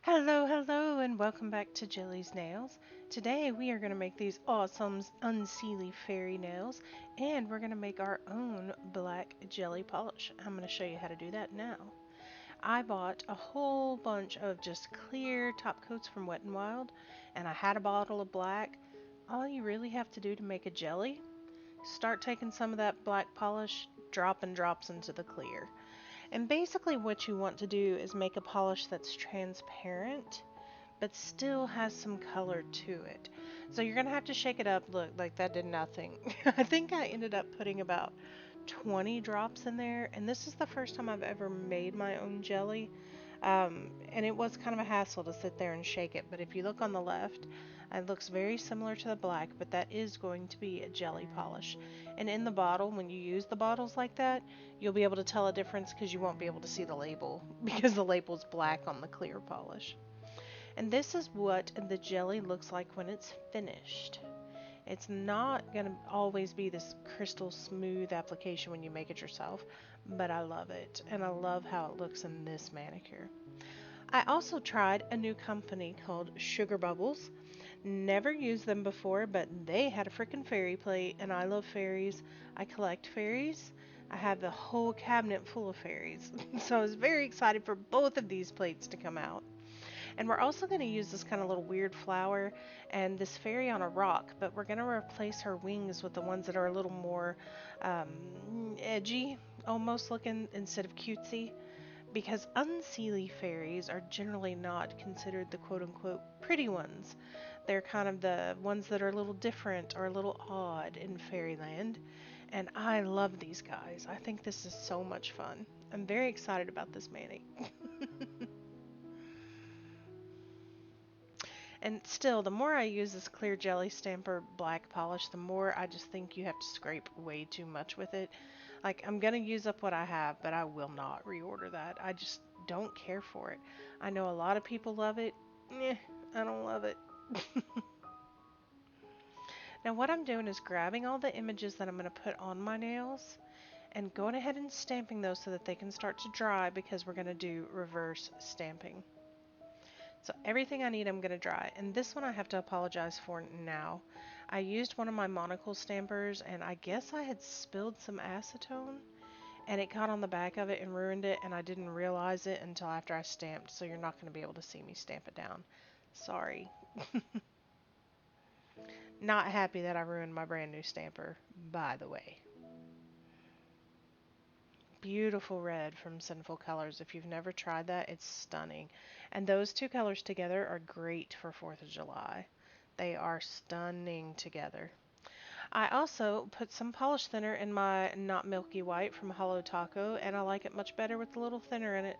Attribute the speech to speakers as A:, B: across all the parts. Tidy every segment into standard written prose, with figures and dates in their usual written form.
A: Hello, and welcome back to Jillies Nails. Today we are going to make these awesome Unseelie fairy nails, and we're going to make our own black jelly polish. I'm going to show you how to do that now. I bought a whole bunch of just clear top coats from Wet n Wild, and I had a bottle of black. All you really have to do to make a jelly, start taking some of that black polish, dropping drops into the clear. And basically what you want to do is make a polish that's transparent but still has some color to it. So you're gonna have to shake it up. Look, like that did nothing. I think I ended up putting about 20 drops in there, and this is the first time I've ever made my own jelly. And it was kind of a hassle to sit there and shake it, but if you look on the left, it looks very similar to the black, but that is going to be a jelly polish. And in the bottle, when you use the bottles like that, you'll be able to tell a difference because you won't be able to see the label because the label's black on the clear polish. And this is what the jelly looks like when it's finished. It's not going to always be this crystal smooth application when you make it yourself, but I love it. And I love how it looks in this manicure. I also tried a new company called Sugar Bubbles. Never used them before, but they had a freaking fairy plate, and I love fairies. I collect fairies. I have a whole cabinet full of fairies. So I was very excited for both of these plates to come out. And we're also going to use this kind of little weird flower and this fairy on a rock, but we're going to replace her wings with the ones that are a little more edgy, almost looking instead of cutesy. Because unseelie fairies are generally not considered the quote unquote pretty ones. They're kind of the ones that are a little different or a little odd in fairyland. And I love these guys. I think this is so much fun. I'm very excited about this mani. And still, the more I use this clear jelly stamper black polish, the more I just think you have to scrape way too much with it. Like, I'm gonna use up what I have, but I will not reorder that. I just don't care for it. I know a lot of people love it. I don't love it. Now what I'm doing is grabbing all the images that I'm going to put on my nails and going ahead and stamping those so that they can start to dry because we're going to do reverse stamping. So everything I need I'm going to dry. And this one I have to apologize for now. I used one of my monocle stampers and I guess I had spilled some acetone and it got on the back of it and ruined it, and I didn't realize it until after I stamped, so you're not going to be able to see me stamp it down. Sorry. Not happy that I ruined my brand new stamper, by the way. Beautiful red from Sinful Colors. If you've never tried that, it's stunning. And those two colors together are great for 4th of July. They are stunning together. I also put some polish thinner in my Not Milky White from Hollow Taco, and I like it much better with a little thinner in it.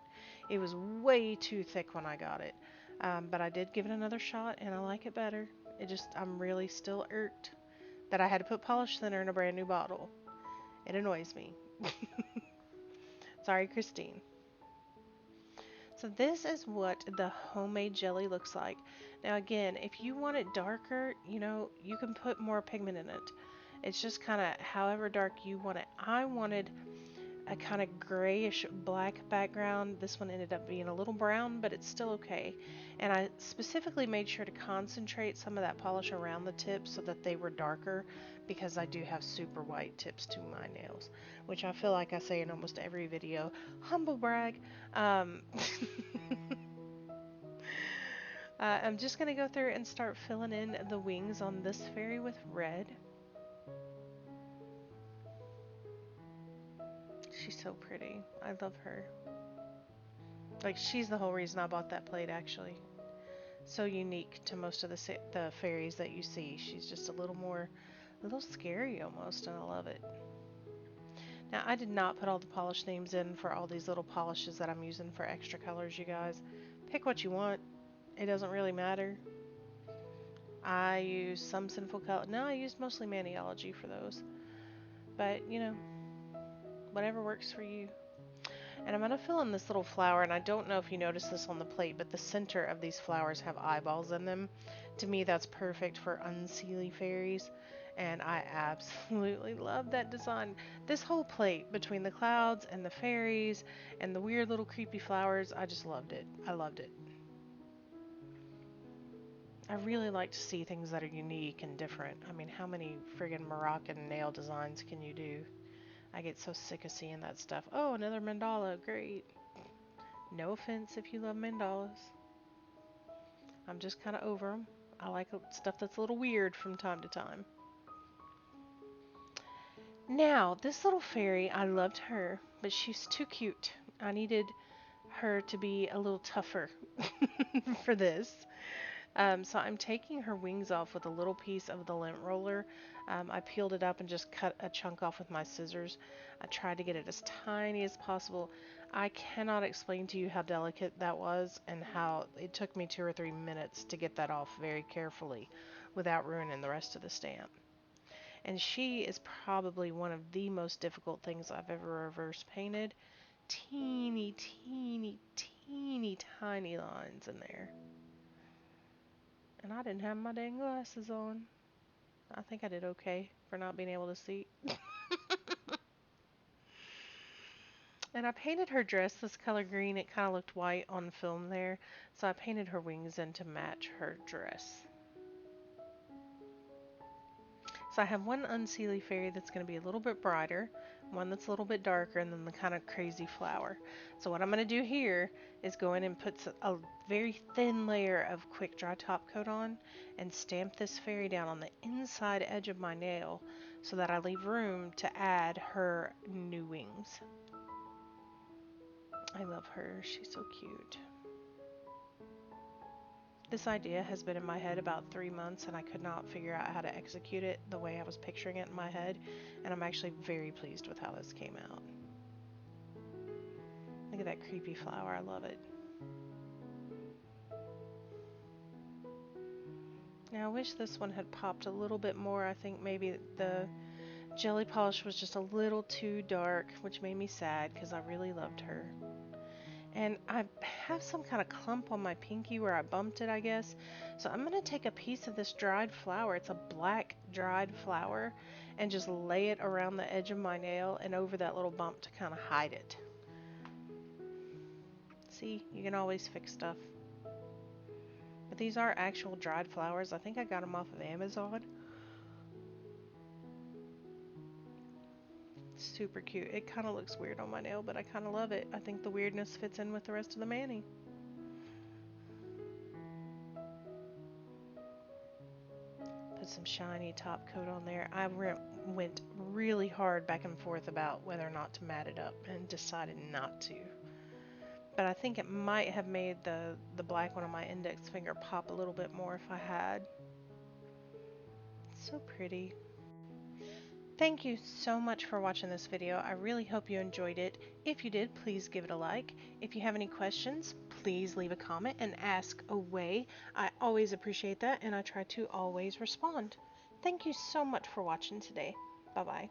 A: It was way too thick when I got it, but I did give it another shot, and I like it better. I'm really still irked that I had to put polish thinner in a brand new bottle. It annoys me. Sorry, Christine. So this is what the homemade jelly looks like. Now again, if you want it darker, you can put more pigment in it. It's just kind of however dark you want it. I wanted a kind of grayish black background. This one ended up being a little brown, but it's still okay. And I specifically made sure to concentrate some of that polish around the tips so that they were darker because I do have super white tips to my nails, which I feel like I say in almost every video. Humble brag. Um, I'm just going to go through and start filling in the wings on this fairy with red. She's so pretty. I love her. Like, she's the whole reason I bought that plate, actually. So unique to most of the fairies that you see. She's just a little scary almost, and I love it. Now, I did not put all the polish names in for all these little polishes that I'm using for extra colors, you guys. Pick what you want. It doesn't really matter. I use some Sinful Color. No, I used mostly Maniology for those. But, whatever works for you. And I'm going to fill in this little flower, and I don't know if you noticed this on the plate, but the center of these flowers have eyeballs in them. To me, that's perfect for Unseelie fairies, and I absolutely love that design. This whole plate, between the clouds and the fairies and the weird little creepy flowers, I just loved it. I loved it. I really like to see things that are unique and different. I mean, how many friggin' Moroccan nail designs can you do? I get so sick of seeing that stuff. Oh, another mandala, great. No offense if you love mandalas. I'm just kind of over them. I like stuff that's a little weird from time to time. Now, this little fairy, I loved her, but she's too cute. I needed her to be a little tougher for this. So I'm taking her wings off with a little piece of the lint roller. I peeled it up and just cut a chunk off with my scissors. I tried to get it as tiny as possible. I cannot explain to you how delicate that was and how it took me 2 or 3 minutes to get that off very carefully without ruining the rest of the stamp. And she is probably one of the most difficult things I've ever reverse painted. Teeny, teeny, teeny, tiny lines in there. And I didn't have my dang glasses on. I think I did okay for not being able to see. And I painted her dress this color green. It kind of looked white on film there. So I painted her wings in to match her dress. So I have one Unseelie fairy that's going to be a little bit brighter, one that's a little bit darker, and then the kind of crazy flower. So what I'm going to do here is go in and put a very thin layer of quick dry top coat on and stamp this fairy down on the inside edge of my nail so that I leave room to add her new wings. I love her. She's so cute. This idea has been in my head about 3 months and I could not figure out how to execute it the way I was picturing it in my head, and I'm actually very pleased with how this came out. Look at that creepy flower, I love it. Now I wish this one had popped a little bit more. I think maybe the jelly polish was just a little too dark, which made me sad because I really loved her. And I have some kind of clump on my pinky where I bumped it, I guess. So I'm going to take a piece of this dried flower. It's a black dried flower, and just lay it around the edge of my nail and over that little bump to kind of hide it. See, you can always fix stuff. But these are actual dried flowers. I think I got them off of Amazon. Super cute. It kind of looks weird on my nail, but I kind of love it. I think the weirdness fits in with the rest of the mani. Put some shiny top coat on there. I went really hard back and forth about whether or not to mat it up and decided not to. But I think it might have made the black one on my index finger pop a little bit more if I had. So pretty. Thank you so much for watching this video. I really hope you enjoyed it. If you did, please give it a like. If you have any questions, please leave a comment and ask away. I always appreciate that, and I try to always respond. Thank you so much for watching today. Bye-bye.